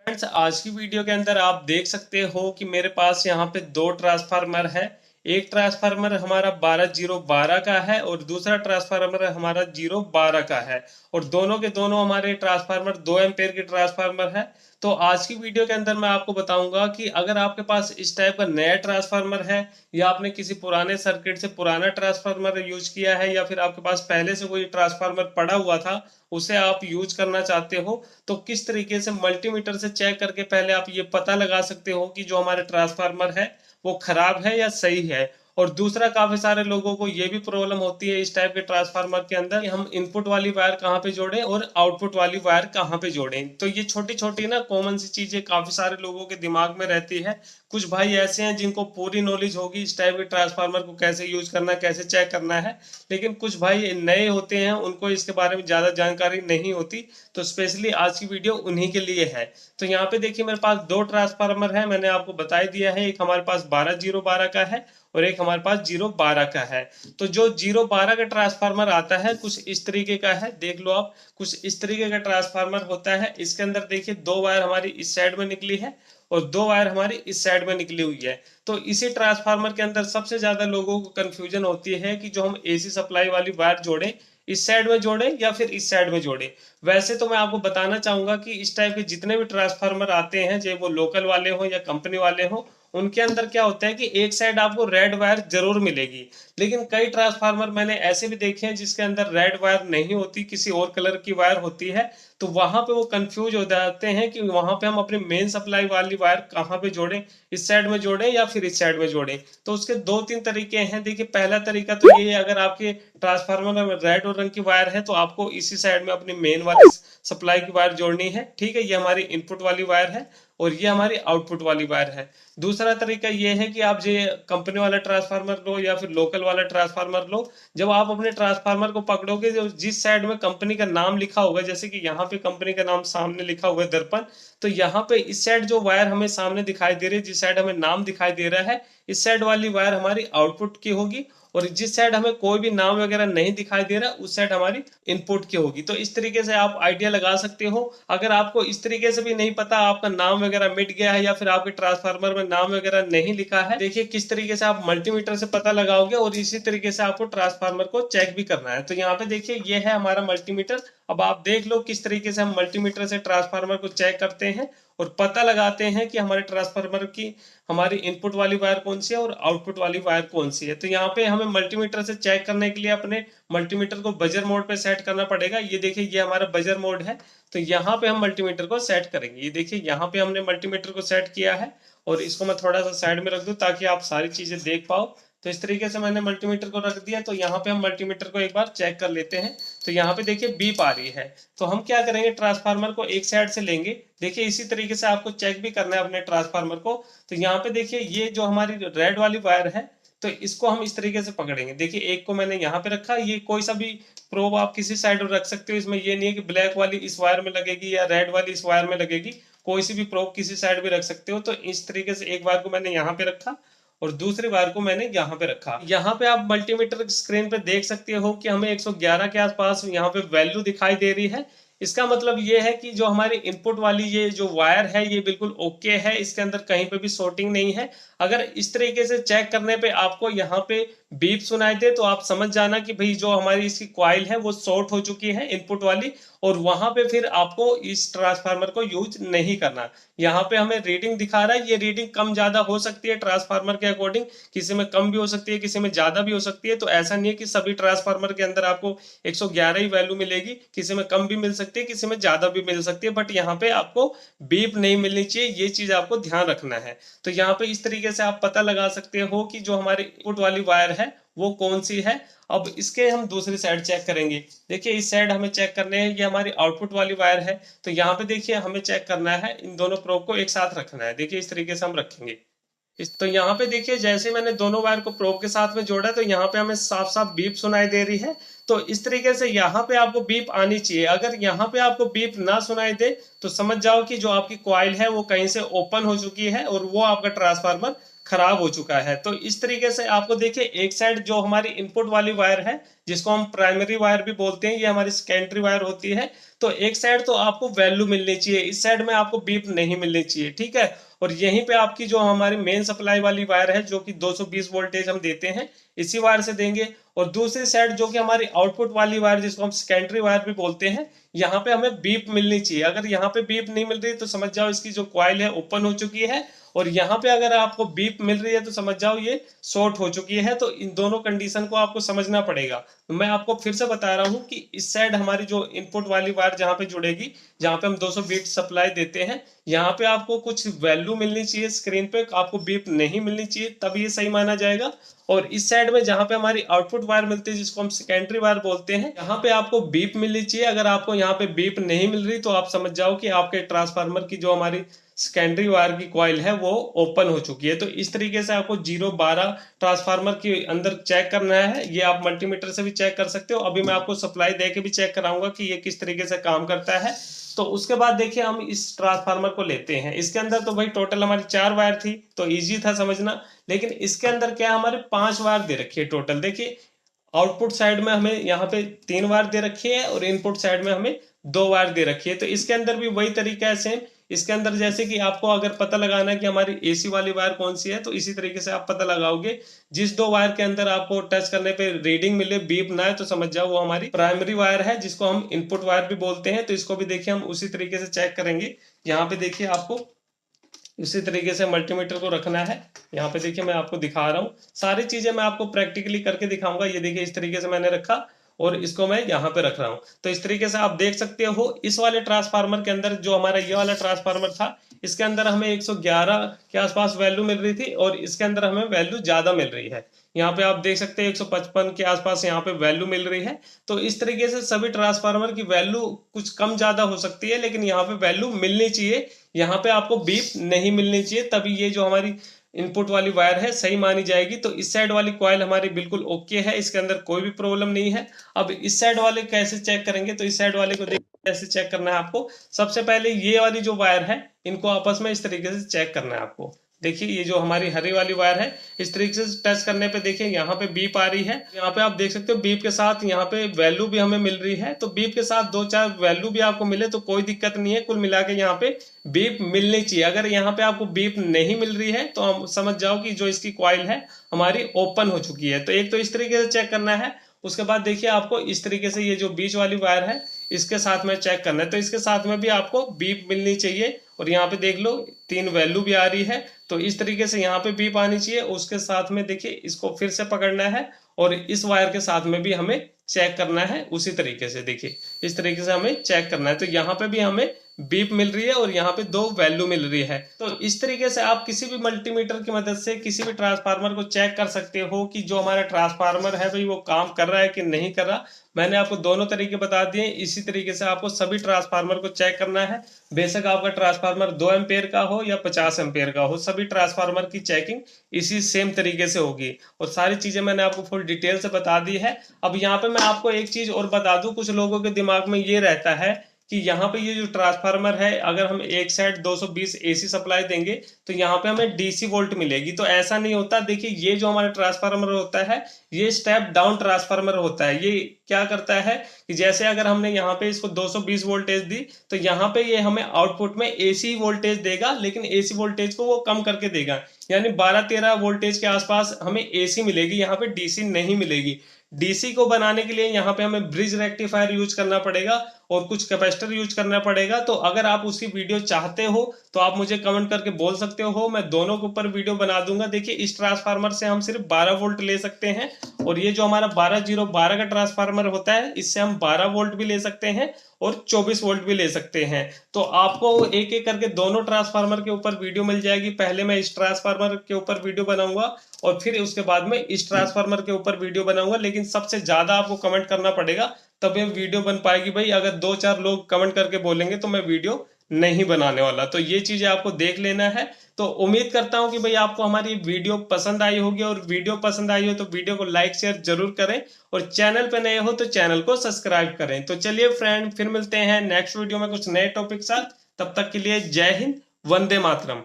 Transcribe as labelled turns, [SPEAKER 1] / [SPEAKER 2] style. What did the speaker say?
[SPEAKER 1] Friends, आज की video के अंदर आप देख सकते हो कि मेरे पास यहाँ पे दो ट्रांसफार्मर है। एक ट्रांसफार्मर हमारा 12012 का है और दूसरा ट्रांसफार्मर हमारा 012 का है। और दोनों के दोनों हमारे ट्रांसफार्मर 2 एम्पेयर के ट्रांसफार्मर है। तो आज की वीडियो के अंदर मैं आपको बताऊंगा कि अगर आपके पास इस टाइप का नया ट्रांसफार्मर है या आपने किसी पुराने सर्किट से पुराना ट्रांसफार्मर यूज किया है या फिर आपके पास पहले से कोई ट्रांसफार्मर पड़ा हुआ था उसे आप यूज करना चाहते हो, तो किस तरीके से मल्टीमीटर से चेक करके पहले आप ये पता लगा सकते हो कि जो हमारे ट्रांसफार्मर है वो खराब है या सही है। और दूसरा, काफी सारे लोगों को ये भी प्रॉब्लम होती है इस टाइप के ट्रांसफार्मर के अंदर कि हम इनपुट वाली वायर कहाँ पे जोड़ें और आउटपुट वाली वायर कहाँ पे जोड़ें। तो ये छोटी छोटी ना कॉमन सी चीजें काफी सारे लोगों के दिमाग में रहती है। कुछ भाई ऐसे हैं जिनको पूरी नॉलेज होगी इस टाइप के ट्रांसफार्मर को कैसे यूज करना, कैसे चेक करना है, लेकिन कुछ भाई नए होते हैं, उनको इसके बारे में ज्यादा जानकारी नहीं होती। तो स्पेशली आज की वीडियो उन्हीं के लिए है। तो यहाँ पे देखिए मेरे पास दो ट्रांसफार्मर है, मैंने आपको बता ही दिया है। एक हमारे पास 12012 का है और एक हमारे पास 012 का है। तो जो 012 का ट्रांसफार्मर आता है कुछ इस तरीके का है, देख लो आप। कुछ इस तरीके का ट्रांसफार्मर होता है। इसके अंदर देखिए दो वायर हमारी इस साइड में निकली है और दो वायर हमारी इस साइड में निकली हुई है। तो इसी ट्रांसफार्मर के अंदर सबसे ज्यादा लोगों को कंफ्यूजन होती है कि जो हम एसी सप्लाई वाली वायर जोड़ें, इस साइड में जोड़ें या फिर इस साइड में जोड़ें। वैसे तो मैं आपको बताना चाहूंगा कि इस टाइप के जितने भी ट्रांसफार्मर आते हैं, चाहे वो लोकल वाले हो या कंपनी वाले हो, उनके अंदर क्या होता है कि एक साइड आपको रेड वायर जरूर मिलेगी। लेकिन कई ट्रांसफार्मर मैंने ऐसे भी देखे हैं जिसके अंदर रेड वायर नहीं होती, किसी और कलर की वायर होती है। तो वहां पे वो कंफ्यूज हो जाते हैं कि वहां पे हम अपनी मेन सप्लाई वाली वायर कहाँ पे जोड़ें, इस साइड में जोड़ें या फिर इस साइड में जोड़ें। तो उसके दो तीन तरीके हैं। देखिए, पहला तरीका तो ये है, अगर आपके ट्रांसफार्मर में रेड और रंग की वायर है तो आपको इसी साइड में अपनी मेन वाली सप्लाई की वायर जोड़नी है। ठीक है, ये हमारी इनपुट वाली वायर है और ये हमारी आउटपुट वाली वायर है। दूसरा तरीका ये है कि आप ये कंपनी वाला ट्रांसफार्मर लो या फिर लोकल वाला ट्रांसफार्मर लो। जब आप अपने ट्रांसफार्मर को पकड़ोगे, जो जिस साइड में कंपनी का नाम लिखा होगा, जैसे कि यहाँ पे कंपनी का नाम सामने लिखा हुआ है दर्पण, तो यहाँ पे इस साइड जो वायर हमें सामने दिखाई दे रही है, जिस साइड हमें नाम दिखाई दे रहा है, इस साइड वाली वायर हमारी आउटपुट की होगी। और जिस साइड हमें कोई भी नाम वगैरह नहीं दिखाई दे रहा, उस साइड हमारी इनपुट की होगी। तो इस तरीके से आप आइडिया लगा सकते हो। अगर आपको इस तरीके से भी नहीं पता, आपका नाम वगैरह मिट गया है या फिर आपके ट्रांसफार्मर में नाम वगैरह नहीं लिखा है, देखिए किस तरीके से आप मल्टीमीटर से पता लगाओगे और इसी तरीके से आपको ट्रांसफार्मर को चेक भी करना है। तो यहाँ पे देखिए ये है हमारा मल्टीमीटर। अब आप देख लो किस तरीके से हम मल्टीमीटर से ट्रांसफार्मर को चेक करते हैं और पता लगाते हैं कि हमारे ट्रांसफार्मर की हमारी इनपुट वाली वायर कौन सी है और आउटपुट वाली वायर कौन सी है। तो यहाँ पे हमें मल्टीमीटर से चेक करने के लिए अपने मल्टीमीटर को बजर मोड पे सेट करना पड़ेगा। ये देखिए ये हमारा बजर मोड है। तो यहाँ पे हम मल्टीमीटर को सेट करेंगे। ये देखिए यहाँ पे हमने मल्टीमीटर को सेट किया है और इसको मैं थोड़ा सा साइड में रख दूं ताकि आप सारी चीजें देख पाओ। तो इस तरीके से मैंने मल्टीमीटर को रख दिया। तो यहाँ पे हम मल्टीमीटर को एक बार चेक कर लेते हैं। तो यहाँ पे देखिए बीप आ रही है। तो हम क्या करेंगे, ट्रांसफार्मर को एक साइड से लेंगे। देखिए इसी तरीके से आपको चेक भी करना है अपने ट्रांसफार्मर को। तो यहाँ पे देखिए ये जो हमारी रेड वाली वायर है, तो इसको हम इस तरीके से पकड़ेंगे। देखिए एक को मैंने यहाँ पे रखा। ये कोई सा भी प्रोब आप किसी साइड में रख सकते हो। इसमें ये नहीं है कि ब्लैक वाली इस वायर में लगेगी या रेड वाली इस वायर में लगेगी। कोई सी भी प्रोब किसी साइड भी रख सकते हो। तो इस तरीके से एक वायर को मैंने यहाँ पे रखा और दूसरी वायर को मैंने यहाँ पे रखा। यहाँ पे आप मल्टीमीटर स्क्रीन पे देख सकते हो कि हमें 111 के आसपास यहाँ पे वैल्यू दिखाई दे रही है। इसका मतलब ये है कि जो हमारी इनपुट वाली ये जो वायर है ये बिल्कुल ओके है, इसके अंदर कहीं पे भी शॉर्टिंग नहीं है। अगर इस तरीके से चेक करने पे आपको यहाँ पे बीप सुनाई दे तो आप समझ जाना कि भाई जो हमारी इसकी कॉइल है वो शॉर्ट हो चुकी है इनपुट वाली, और वहां पे फिर आपको इस ट्रांसफार्मर को यूज नहीं करना। यहाँ पे हमें रीडिंग दिखा रहा है, ये रीडिंग कम ज्यादा हो सकती है ट्रांसफार्मर के अकॉर्डिंग। किसी में कम भी हो सकती है, किसी में ज्यादा भी हो सकती है। तो ऐसा नहीं है कि सभी ट्रांसफार्मर के अंदर आपको 111 ही वैल्यू मिलेगी। किसी में कम भी मिल सकती है, किसी में ज्यादा भी मिल सकती है, बट यहाँ पे आपको बीप नहीं मिलनी चाहिए। ये चीज आपको ध्यान रखना है। तो यहाँ पे इस तरीके से आप पता लगा सकते हो कि जो हमारी इनपुट वाली वायर है वो कौन सी है। अब इसके हम दूसरी साइड चेक करेंगे। देखिए इस साइड हमें चेक करने हैं, ये हमारी आउटपुट वाली वायर है। तो यहाँ पे देखिए हमें चेक करना है, इन दोनों प्रोब को एक साथ रखना है। देखिए इस तरीके से हम रखेंगे। तो यहाँ पे देखिए जैसे मैंने दोनों वायर को प्रोब के साथ में जोड़ा तो यहाँ पे हमें साफ साफ बीप सुनाई दे रही है। तो इस तरीके से यहाँ पे आपको बीप आनी चाहिए। अगर यहाँ पे आपको बीप ना सुनाई दे तो समझ जाओ कि जो आपकी कॉइल है वो कहीं से ओपन हो चुकी है और वो आपका ट्रांसफार्मर खराब हो चुका है। तो इस तरीके से आपको देखिए एक साइड जो हमारी इनपुट वाली वायर है, जिसको हम प्राइमरी वायर भी बोलते हैं, ये हमारी सेकेंडरी वायर होती है। तो एक साइड तो आपको वैल्यू मिलनी चाहिए, इस साइड में आपको बीप नहीं मिलनी चाहिए, ठीक है। और यहीं पे आपकी जो हमारी मेन सप्लाई वाली वायर है, जो कि 220 वोल्टेज हम देते हैं, इसी वायर से देंगे। और दूसरी साइड जो कि हमारी आउटपुट वाली वायर, जिसको हम सेकेंडरी वायर भी बोलते हैं, यहाँ पे हमें बीप मिलनी चाहिए। अगर यहाँ पे बीप नहीं मिल रही तो समझ जाओ इसकी जो कॉइल है ओपन हो चुकी है, और यहाँ पे अगर आपको बीप मिल रही है तो समझ जाओ ये शॉर्ट हो चुकी है। तो इन दोनों कंडीशन को आपको समझना पड़ेगा। तो मैं आपको फिर से बता रहा हूँ कि इस साइड हमारी जो इनपुट वाली वायर जहाँ पे जुड़ेगी, जहाँ पे हम 200 बीट सप्लाई देते हैं, यहाँ पे आपको कुछ वैल्यू मिलनी चाहिए स्क्रीन पे, आपको बीप नहीं मिलनी चाहिए, तब ये सही माना जाएगा। और इस साइड में जहाँ पे हमारी आउटपुट वायर मिलती है, जिसको हम सेकेंडरी वायर बोलते हैं, यहाँ पे आपको बीप मिलनी चाहिए। अगर आपको यहाँ पे बीप नहीं मिल रही तो आप समझ जाओ कि आपके ट्रांसफार्मर की जो हमारी सेकेंडरी वायर की कॉइल है वो ओपन हो चुकी है। तो इस तरीके से आपको 0-12 ट्रांसफार्मर के अंदर चेक करना है। ये आप मल्टीमीटर से भी चेक कर सकते हो। अभी मैं आपको सप्लाई दे के भी चेक कराऊंगा कि ये किस तरीके से काम करता है। तो उसके बाद देखिए हम इस ट्रांसफार्मर को लेते हैं। इसके अंदर तो भाई टोटल हमारी 4 वायर थी, तो इजी था समझना। लेकिन इसके अंदर क्या हमारे 5 वायर दे रखी है टोटल। देखिए आउटपुट साइड में हमें यहाँ पे 3 वायर दे रखी है, और इनपुट साइड में हमें 2 वायर दे रखी है। तो इसके अंदर भी वही तरीका है सेम। इसके अंदर जैसे कि आपको अगर पता लगाना है कि हमारी एसी वाली वायर कौन सी है, तो इसी तरीके से आप पता लगाओगे। जिस 2 वायर के अंदर आपको टच करने पे रीडिंग मिले, बीप ना है, तो समझ जाओ वो हमारी प्राइमरी वायर है, जिसको हम इनपुट वायर भी बोलते हैं। तो इसको भी देखिए हम उसी तरीके से चेक करेंगे। यहाँ पे देखिए आपको इसी तरीके से मल्टीमीटर को रखना है। यहाँ पे देखिए मैं आपको दिखा रहा हूँ, सारी चीजें मैं आपको प्रैक्टिकली करके दिखाऊंगा। ये देखिए इस तरीके से मैंने रखा, और इसको मैं यहाँ पे रख रहा हूँ। तो इस तरीके से आप देख सकते हो इस वाले ट्रांसफार्मर के अंदर, जो हमारा ये वाला ट्रांसफार्मर था, इसके अंदर हमें 111 के आसपास वैल्यू मिल रही थी, और इसके अंदर हमें वैल्यू ज्यादा मिल रही है। यहाँ पे आप देख सकते हैं 155 के आसपास यहाँ पे वैल्यू मिल रही है। तो इस तरीके से सभी ट्रांसफार्मर की वैल्यू कुछ कम ज्यादा हो सकती है, लेकिन यहाँ पे वैल्यू मिलनी चाहिए। यहाँ पे आपको बीप नहीं मिलनी चाहिए, तभी ये जो हमारी इनपुट वाली वायर है सही मानी जाएगी। तो इस साइड वाली कॉइल हमारी बिल्कुल ओके है, इसके अंदर कोई भी प्रॉब्लम नहीं है। अब इस साइड वाले कैसे चेक करेंगे, तो इस साइड वाले को देखिए कैसे चेक करना है आपको। सबसे पहले ये वाली जो वायर है, इनको आपस में इस तरीके से चेक करना है आपको। देखिए ये जो हमारी हरी वाली वायर है, इस तरीके से टच करने पे देखिए यहाँ पे बीप आ रही है। यहाँ पे आप देख सकते हो बीप के साथ यहाँ पे वैल्यू भी हमें मिल रही है। तो बीप के साथ 2-4 वैल्यू भी आपको मिले तो कोई दिक्कत नहीं है, कुल मिला के यहाँ पे बीप मिलनी चाहिए। अगर यहाँ पे आपको बीप नहीं मिल रही है तो हम समझ जाओ कि जो इसकी कॉइल है हमारी ओपन हो चुकी है। तो एक तो इस तरीके से चेक करना है। उसके बाद देखिए आपको इस तरीके से ये जो बीच वाली वायर है, इसके साथ में चेक करना है। तो इसके साथ में भी आपको बीप मिलनी चाहिए, और यहाँ पे देख लो 3 वैल्यू भी आ रही है। तो इस तरीके से यहाँ पे बीप आनी चाहिए। उसके साथ में देखिए इसको फिर से पकड़ना है, और इस वायर के साथ में भी हमें चेक करना है उसी तरीके से। देखिए इस तरीके से हमें चेक करना है। तो यहाँ पे भी हमें बीप मिल रही है, और यहाँ पे 2 वैल्यू मिल रही है। तो इस तरीके से आप किसी भी मल्टीमीटर की मदद से किसी भी ट्रांसफार्मर को चेक कर सकते हो कि जो हमारा ट्रांसफार्मर है भाई वो काम कर रहा है कि नहीं कर रहा। मैंने आपको दोनों तरीके बता दिए। इसी तरीके से आपको सभी ट्रांसफार्मर को चेक करना है। बेशक आपका ट्रांसफार्मर 2 एम्पेयर का हो या 50 एम्पेयर का हो, सभी ट्रांसफार्मर की चेकिंग इसी सेम तरीके से होगी। और सारी चीजें मैंने आपको फुल डिटेल से बता दी है। अब यहाँ पे मैं आपको एक चीज और बता दूं, कुछ लोगों के दिमाग में ये रहता है कि यहाँ पे ये जो ट्रांसफार्मर है, अगर हम एक साइड 220 एसी सप्लाई देंगे तो यहाँ पे हमें डीसी वोल्ट मिलेगी। तो ऐसा नहीं होता। देखिए ये जो हमारा ट्रांसफार्मर होता है, ये स्टेप डाउन ट्रांसफार्मर होता है। ये क्या करता है कि जैसे अगर हमने यहाँ पे इसको 220 वोल्टेज दी, तो यहाँ पे ये हमें आउटपुट में एसी वोल्टेज देगा, लेकिन एसी वोल्टेज को वो कम करके देगा। यानी 12-13 वोल्टेज के आसपास हमें एसी मिलेगी, यहाँ पे डीसी नहीं मिलेगी। डीसी को बनाने के लिए यहाँ पे हमें ब्रिज रेक्टिफायर यूज करना पड़ेगा, और कुछ कैपेसिटर यूज करना पड़ेगा। तो अगर आप उसकी वीडियो चाहते हो तो आप मुझे कमेंट करके बोल सकते हो, मैं दोनों के ऊपर वीडियो बना दूंगा। देखिए इस ट्रांसफार्मर से हम सिर्फ 12 वोल्ट ले सकते हैं, और ये जो हमारा 12012 का ट्रांसफार्मर होता है, इससे हम 12 वोल्ट भी ले सकते हैं और 24 वोल्ट भी ले सकते हैं। तो आपको एक एक करके दोनों ट्रांसफार्मर के ऊपर वीडियो मिल जाएगी। पहले मैं इस ट्रांसफार्मर के ऊपर वीडियो बनाऊंगा, और फिर उसके बाद में इस ट्रांसफार्मर के ऊपर वीडियो बनाऊंगा। लेकिन सबसे ज्यादा आपको कमेंट करना पड़ेगा, तब ये वीडियो बन पाएगी भाई। अगर 2-4 लोग कमेंट करके बोलेंगे तो मैं वीडियो नहीं बनाने वाला। तो ये चीजें आपको देख लेना है। तो उम्मीद करता हूं कि भाई आपको हमारी वीडियो पसंद आई होगी, और वीडियो पसंद आई हो तो वीडियो को लाइक शेयर जरूर करें, और चैनल पे नए हो तो चैनल को सब्सक्राइब करें। तो चलिए फ्रेंड, फिर मिलते हैं नेक्स्ट वीडियो में कुछ नए टॉपिक साथ। तब तक के लिए जय हिंद, वंदे मातरम।